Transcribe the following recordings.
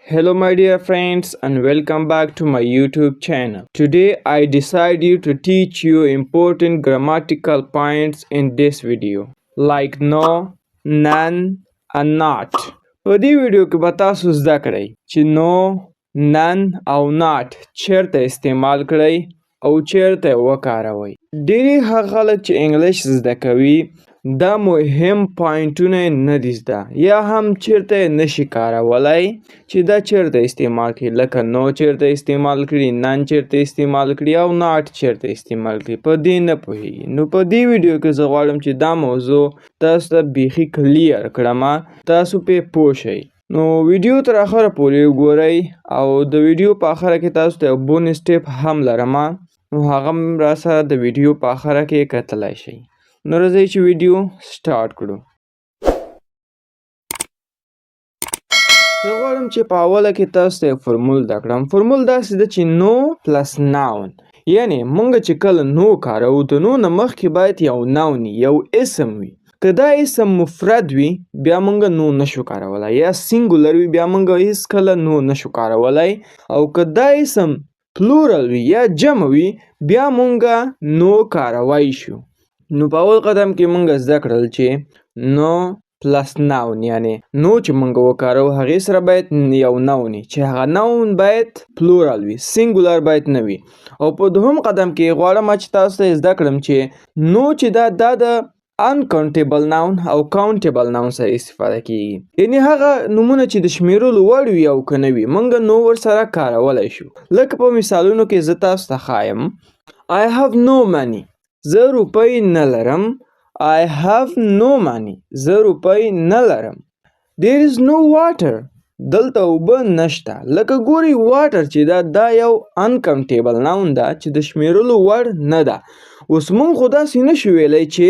Hello my dear friends and welcome back to my YouTube channel. Today I decided to teach you important grammatical points in this video like no, none and not. په دې ویډیو کې به تاسو زده کړئ چې no, none او not چیرته استعمال کړئ او چیرته یې وکاروئ. ډېری هغه خلک چې انګلیش زده کوي دا مهم پوینټونه یې نه دي زده یا هم چیرته یې نشي کارولی چې دا چیرته استعمال کړي لکه نو چیرته استعمال کړي نن چیرته استعمال کړي او ناټ چیرته استعمال کړي په دې نه پوهیږي. نو په دې ویډیو کې زه غواړم چې دا موضوع تاسو ته بیخي کلیر کړم تاسو پې پوه شئ. نو ویډیو تر اخره پورې وګورئ او د ویډیو په اخره کې تاسو ته یو بونس ټیپ هم لرم نو هغه هم راسره د ویډیو په اخره کې کتلی شئ. نو راځئ چې ویډیو سٹارټ کړو. زه غواړم چې په اوله کې تاسو ته فرمول زده کړم. فرمول داسې ده چې نو پلس ناون یعنې موږ چې کله نو کاروو د نو نه مخکې باید یو ناون یو اسم وي. که دا اسم مفرد وي بیا موږ نو نشو کارولی یا سینګولر وي بیا موږ هیڅکله نو نشو کارولی او که دا اسم پلورل وي یا جمع وي بیا موږ نو کاروی شو. نو په اول قدم کې موږ زده کړل چې نو پلس ناون یعنی نو چې موږ وکارو هغې سره باید یو ناون وي چې هغه ناون باید پلورال وي سینګولر باید نه وي. او په دوهم قدم کې غواړم چې تاسو ته زده کړم چې نو چې دا د انکاونټیبل ناون او کاونټیبل ناون سره استفاده کیږي یعنی هغه نومونه چې د شمیرلو وړ وي او که نه وي موږ نو ورسره کارولی شو. لکه په مثالونو کې زه تاسو ته ښایم I have no money زه روپۍ نه لرم. I have no money زه روپۍ نه لرم. There is no water دلته اوبه نشته. لکه ګورئ واټر چې دا یو انکاونټیبل ناون ده چې د شمیرلو وړ نه ده. اوس موږ خو داسې نشو ویلی چې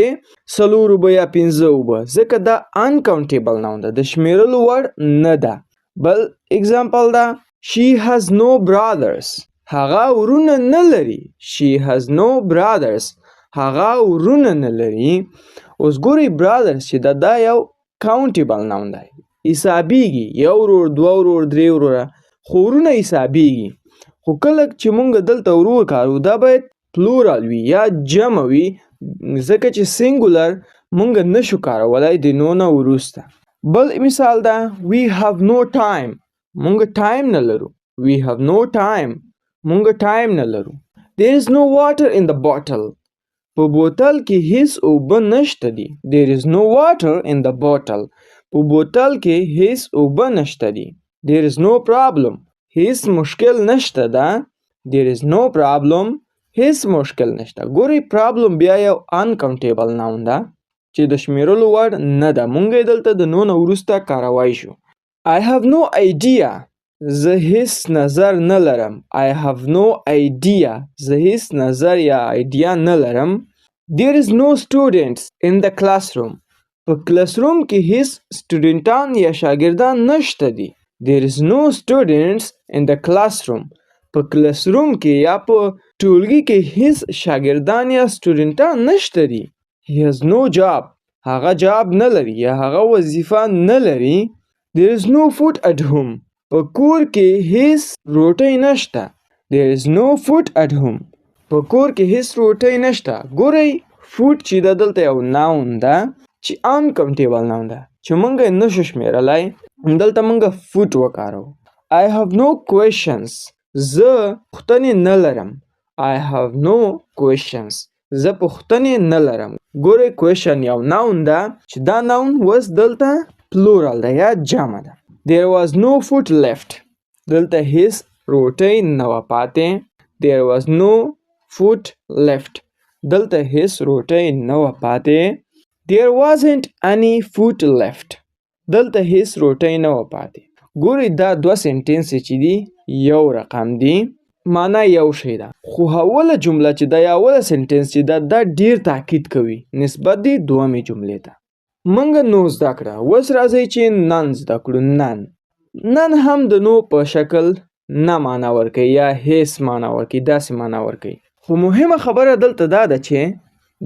4 اوبه یا 15 اوبه ځکه دا انکاونټیبل ناون ده د شمیرلو وړ نه ده. بل اگزامپل ده She has no brothers هغه ورونه نه لري. She has no brothers هغه ورونه نه لري. اوس ګورئ برادرز چې دا یو کاونټیبل ناون دی حسابیږي یو ورور دوه ورور درې وروره خو ورونه حسابیږي. خو کله چې موږ دلته ورور کارو دا باید پلورال وي یا جمع وي ځکه چې سینګولر موږ نشو کارولی د نو نه وروسته. بل مثال ده We have no time موږ ټایم نه لرو. We have no time موږ ټایم نه لرو. There is no water in the bottle په بوتل کې هیڅ اوبه نشته دي. There is no water in the bottle په بوتل کې هیڅ اوبه نشته دي. There is no problem هیڅ مشکل نشته ده. There is no problem هیڅ مشکل نشته. ګورئ پرابلم بیا یو انکاونټیبل ناون ده چې د شمیرلو وړ نه ده. موږ یې دلته د نو نه وروسته کاروی شو. I have no idea زه هیڅ نظر نه لرم. I have no idea زه هیڅ نظر یا ایډیا نه لرم. There is no students in the classroom په کلاسروم کې هیڅ سټوډنټان یا شاګردان نشته دي. There is no students in the classroom په کلاسروم کې یا په ټولګي کې هیڅ شاګردان یا سټوډنټان نشته دي. He has no job هغه جاب نه لري یا هغه وظیفه نه لري. There is no food at home په کور کې هیڅ روټۍ نشته. There is no food at home په کور کې هیڅ روټۍ نشته. ګورئ فوډ چې دا دلته یو ناون ده چې انکاونټیبل ناون ده چې موږ یې نشو شمیرلی دلته موږ فوډ وکارو. I have no questions زه پوښتنې نه لرم. I have no questions زه پوښتنې نه لرم. ګورئ کویشن یو ناون ده چې دا ناون اوس دلته پلورال ده یا جمع ده. There was no food left دلته هیڅ روټۍ نه وه پاتې. There was no food left دلته هیڅ روټۍ نه وه پاتې. There wasn't any food left دلته هیڅ روټۍ نه وه پاتې. ګورئ دا دوه سنټنس چې دي یو رقم دي معنا یو شی ده خو اوله جمله چې دا یا اوله سنټنس چې دا ډیر تاکید کوي نسبت دی دومې جملې ته. موږ نو زده کړه. اوس راځئ چې نن زده کړو. نن هم د نو په شکل نه معنا ورکوي یا هیڅ معنا ورکوي داسې معنا ورکوي. خو مهمه خبره دلته دا ده چې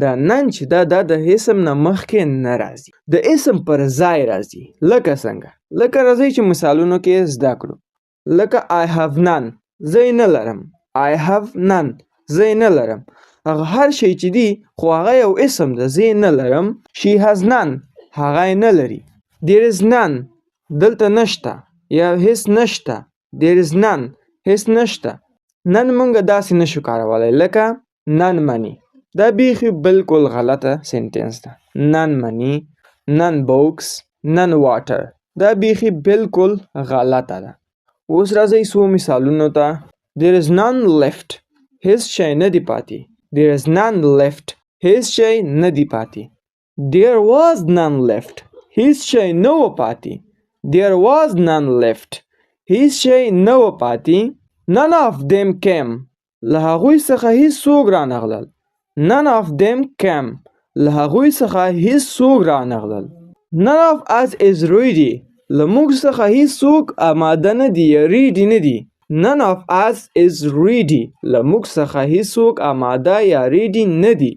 دا نن چې دا د اسم نه مخکې نه راځي د اسم پر ځای راځي. لکه څنګه لکه راځئ چې مثالونو کې زده کړو. لکه I have none زه یې نه لرم. I have none زه یې نه لرم. هغه هر شی چې دی خو هغه یو اسم ده، زه یې نه لرم. She has none هغه یې نه لري. There is none دلته نشته یا هیڅ نشته. There is none هیڅ نشته. نن مونږ داسې نشو کارولی لکه none money. دا بیخي بالکل غلطه سنټنس ده. none money none books none water دا بیخي بالکل غلطه ده. اوس راځئ څو مثالونو ته. There is none left هیڅ شی نه دی پاتې. There is none left هیڅ شی نه دی پاتې. There was none left هیڅ شی نه و پاتې. There was none left هیڅ شی نه و پاتې. None of them came له هغوی څخه هیڅ څوک رانغلل. None of them came له هغوی څخه هیڅ څوک رانغلل. None of us is ready له موږ څخه هیڅ څوک آماده نه دی یا ready نه دی. None of us is ready له موږ څخه هیڅ څوک آماده یا ready نه دی.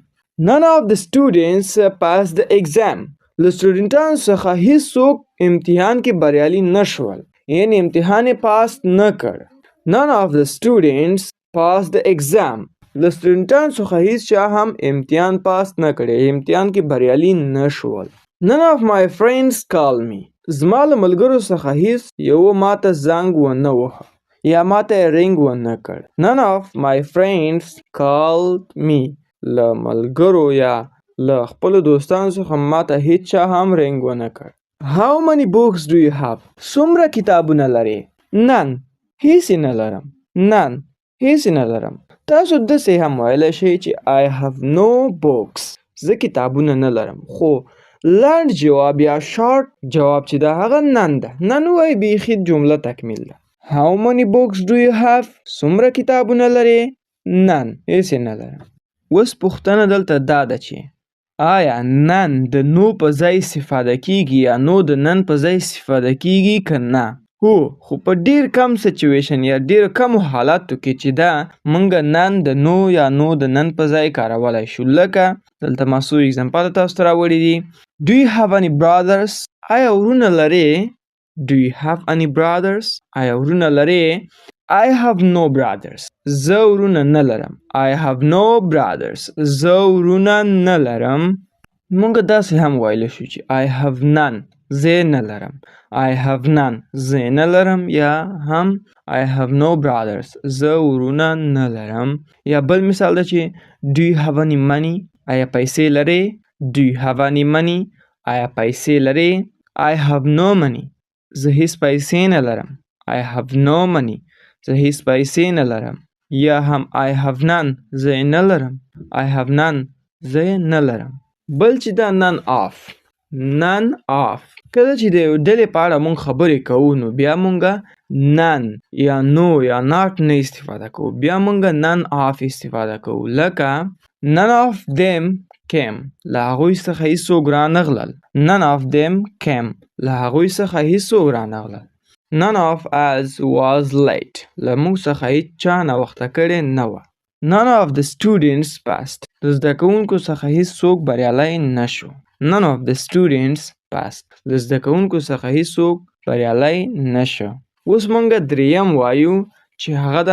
None of the students passed the exam له سټوډنټانو څخه هیڅ څوک امتحان کې بریالي نشول، یعنی امتحان یې پاس نه کړ. None of the students passed the exam له سټوډنټانو څخه هیڅ چا هم امتحان پاس نه کړی، امتحان کې بریالي نشول. None of my friends called me زما له ملګرو څخه هیڅ یو ماته زنګ ونه وهه یا ماته یې رنګ ونه کړ. None of my friends called me له ملګرو یا له خپلو دوستانو څخه ماته هیڅ چا هم رنګ ونه کړ. How many books do you have څومره کتابونه لرې؟ None هیڅ نه لرم. None هیڅ نه لرم. تاسو داسې هم ویلی شئ چې I have no books زه کتابونه نه لرم، خو لنډ جواب یا شارټ جواب چې ده هغه none ده. none وایي بیخي جمله تکمیل ده. How many books do you have څومره کتابونه لرې؟ None هیڅ نه لرم. اوس پوښتنه دلته دا ده چې آیا none د نو په ځای استفاده کیږي یا نو د نن په ځای استفاده کیږي که نه؟ هو، خو په ډیر کم سچویشن یا ډیر کمو حالاتو کې چې ده مونږ none د نو یا نو د نن په ځای کارولی شو. لکه دلته ما څو اگزامپل تاسو ته راوړي دي. Do you have any brothers آیا ورونه لرې؟ Do you have any brothers آیا ورونه لرې؟ I have no brothers زه ورونه نه لرم. I have no brothers زه ورونه نه لرم. مونږ داسې هم ویلی شو چې I have none زه نه لرم. I have none زه نه لرم یا هم I have no brothers زه ورونه نه لرم. یا بل مثال ده چې Do you have any money آیا پیسې لرې؟ Do you have any money آیا پیسې لرې؟ I have no money زه هیڅ پیسې نه لرم. I have no money زه هیڅ پیسې نه لرم. یا هم I have none زه نه لرم. I have none زه نه لرم. بل چې دا none of کله چې د یو ډلې په اړه مونږ خبرې کوو نو بیا مونږه none یا no یا not نه استفاده کوو، بیا مونږه none of استفاده کوو. لکه none of them came له هغوی څخه هیڅوک رانغلل. None of them came له هغوی څخه هیڅوک رانغلل. None of us was late له موږ څخه هیڅ چا ناوخته کړې نه وه. None of the students passed د زده کوونکو څخه هیڅوک بریالی نشو. None of the students passed د زده کوونکو څخه هیڅوک بریالی نشو. اوس مونږ دریم وایو چې هغه د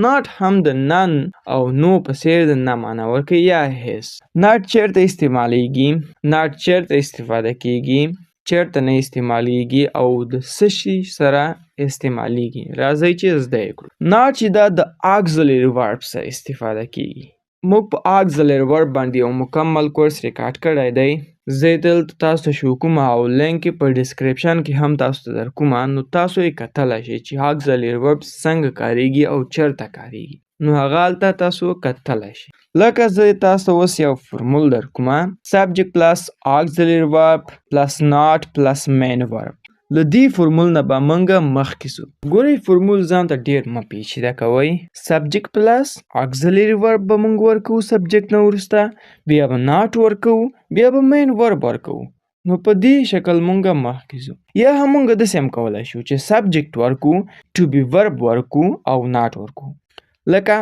not هم د none او no په څیر د نه معنا ورکوي یا هیڅ. not چیرته استعمالیږي، not چیرته استفاده کیږي، چیرته نه استعمالیږي او د څه شي سره استعمالیږي. راځئ چې زده یې کړو. not چې دا د auxiliary verb سره استفاده کیږي. موږ په auxiliary verb باندې یو مکمل کورس ریکارډ کړی دی. زه دلته تاسو ته شو کومه او لینک یې په ډسکریپشن کې هم تاسو ته در کومه، نو تاسو یې کتلی شئ چې auxiliary verb څنګه کاریږي او چیرته کاریږي، نو هغه هلته تاسو کتلی شئ. لکه زه تاسو اوس یو فرمول در کومه subject plus auxiliary verb plus not plus main verb. له دې فرمول نه به موږ مخکې ځو. ګورئ فرمول ځان ته ډېر مه پیچیده کوئ. subject plus auxiliary verb به موږ ورکوو subject نه وروسته، بیا به not ورکوو، بیا به main verb ورکوو. نو په دې شکل موږ مخکې ځو. یا هم موږ داسې هم کولی شو چې subject ورکوو، to be verb ورکوو او not ورکوو. لکه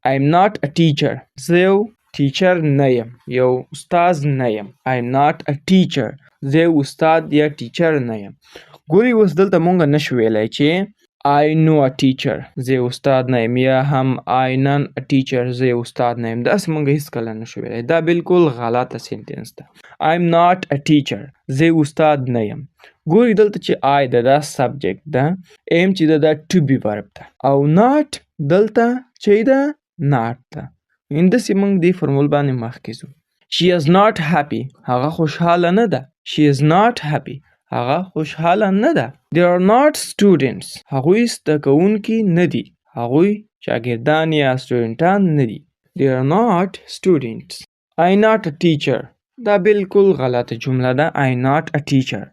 I am not a teacher زه یو ټیچر نه یم، یو استاد نه یم. I am not a teacher زه یو استاد یا ټیچر نه یم. ګورئ اوس دلته مونږ نشو ویلی چې I know a teacher زه یو استاد نه یم، یا هم I none a teacher زه یو استاد نه یم. داسې موږ هیڅکله نشو ویلی. دا بالکل غلطه سینټنس ده. I'm not a teacher زه یو استاد نه یم. ګورئ دلته چې I ده دا سبجیکټ ده، am چې ده دا to be verb ده، او not دلته چې ده not ده. همداسې موږ دې فورمول باندې مخکې ځو. She is not happy هغه خوشحاله نه ده. She is not happy هغه خوشحاله نه ده. They are not students هغوی زده کوونکي نه دي. هغوی شاګردان یا سټوډنټان نه دي. They are not students. I not a teacher دا بالکل غلطه جمله ده. I not a teacher.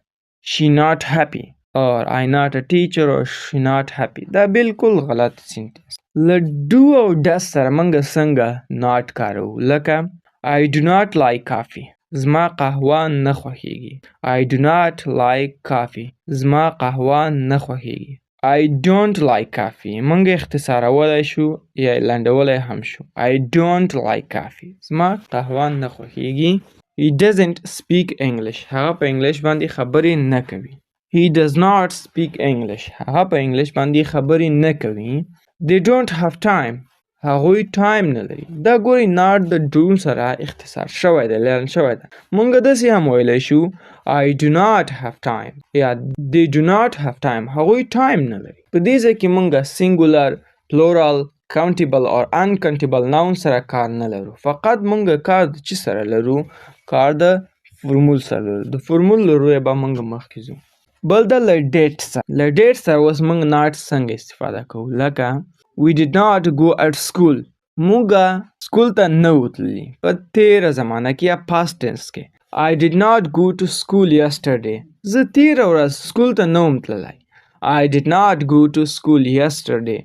She not happy or I not a teacher or she not happy دا بالکل غلط سینټنس. له do او does سره موږ څنګه not کاروو؟ لکه I do not like coffee زما قهوه نه خوښیږي. I do not like coffee زما قهوه نه خوښیږي. I don't like coffee موږ اختصارولی شو یا لنډولی هم شو. I don't like coffee زما قهوه نه خوښیږي. He doesn't speak English هغه په انګلیش باندې خبرې نه کوي. He does not speak English هغه په انګلیش باندې خبرې نه کوي. They don't have time هغوی ټایم نه لري. دا ګورئ not د do سره اختصار شوی دی، لرن شوی دی. موږ داسې هم ویلی شو I do not have time یا they do not have time هغوی ټایم نه لري. په دې ځای کې موږ singular, plural, countable or uncountable noun سره کار نه لرو. فقط موږ کار د چی سره لرو؟ کار د فورمول سره لرو. د فورمول لرو به موږ مخکې ځو. بل د له ډیټ سره. له ډیټ سره اوس موږ not څنګه استفاده کوو؟ لکه We did not go at school موږ سکول ته نه وتلي په تیره زمانه کې یا past tense کې. I did not go to school yesterday زه تیره ورځ سکول ته نه وم تللی. I did not go to school yesterday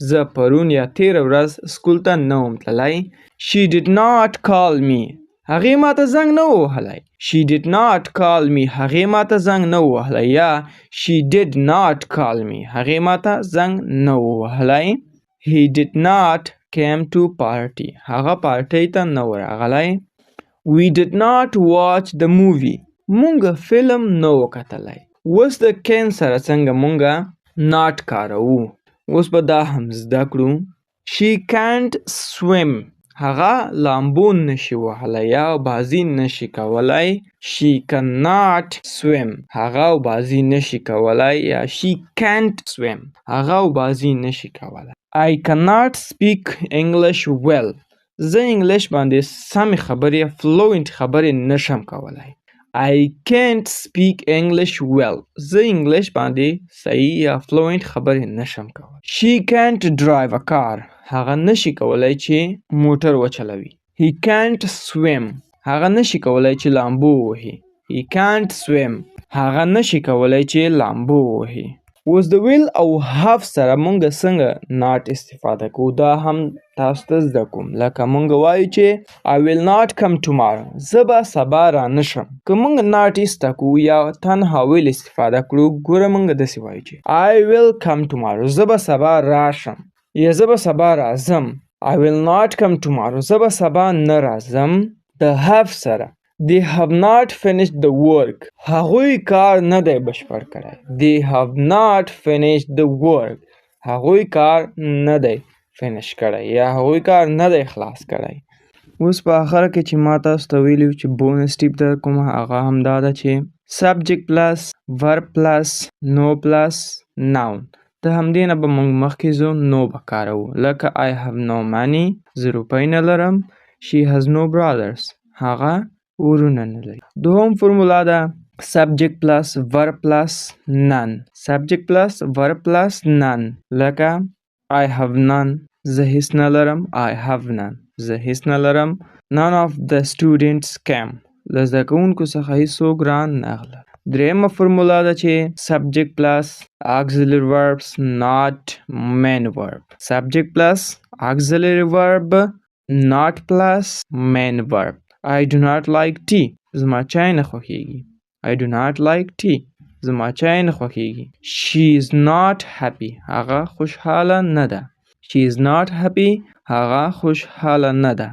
زه پرون یا تیره ورځ سکول ته نه وم تللی. She did not call me هغې ماته زنګ نه ووهلی. She did not call me هغې ماته زنګ نه ووهلی. یا She did not call me هغې ماته زنګ نه ووهلی. He did not came to party هغه پارټۍ ته نه ورغلی. We did not watch the movie مونږ فلم نه وکتلی. اوس د can سره څنګه مونږ not کاروو؟ اوس به دا هم زده کړو. She can't swim هغه لامبو نشي وهلی یا بازی نشي کولی. She cannot swim هغه بازی نشي کولی یا she can't swim هغه بازی نشي کولی. I cannot speak English well زه انګلیش باندې سمې خبرې fluent خبرې نشم کولی. I can't speak English well زه انګلیش باندې صحیح یا fluent خبرې نشم کولی. She can't drive a car هغه نشي کولی چې موټر وچلوي. He can't swim هغه نشي کولی چې لامبو ووهي. He can't swim هغه نشي کولی چې لامبو ووهي. اوس د will او have سره مونږ څنګه not استفاده کوو؟ دا هم تاسو ته زده کوم. لکه مونږ وایو چې I will not come tomorrow زه به سبا را نشم. که مونږ not ایسته کوو یا تنها will استفاده کړو، ګوره مونږ داسې وایو چې I will come tomorrow زه به سبا راشم یا زه به سبا راځم. I will not come tomorrow زه به سبا نه راځم. د have سره They have not finished the work هغوی کار نه دی بشپړ کړی. They have not finished the work هغوی کار نه دی finish کړی یا هغوی کار نه دی خلاص کړی. اوس په آخر کې چې ما تاسو ته ویلي چې بونس ټیپ در کوم هغه هم دا ده چې subject plus verb plus no plus noun. د همدې نه به موږ مخکې ځو no به کاروو. لکه I have no money زه روپۍ نه لرم. She has no brothers هغه ورونه نه لري. دوهم فرمولا ده subject plus verb plus none. subject plus verb plus none. لکه I have none زه هیڅ نه لرم. I have none زه هیڅ نه لرم. None of the students came له زده کوونکو څخه هیڅوک را نغله. درېیمه فرمولا ده چې subject plus auxiliary verbs not main verb. subject plus auxiliary verb not plus main verb. I do not like tea زما چای نه خوښیږي. I do not like tea زما چای نه خوښیږي. She is not happy هغه خوشحاله نه ده. She is not happy هغه خوشحاله نه ده.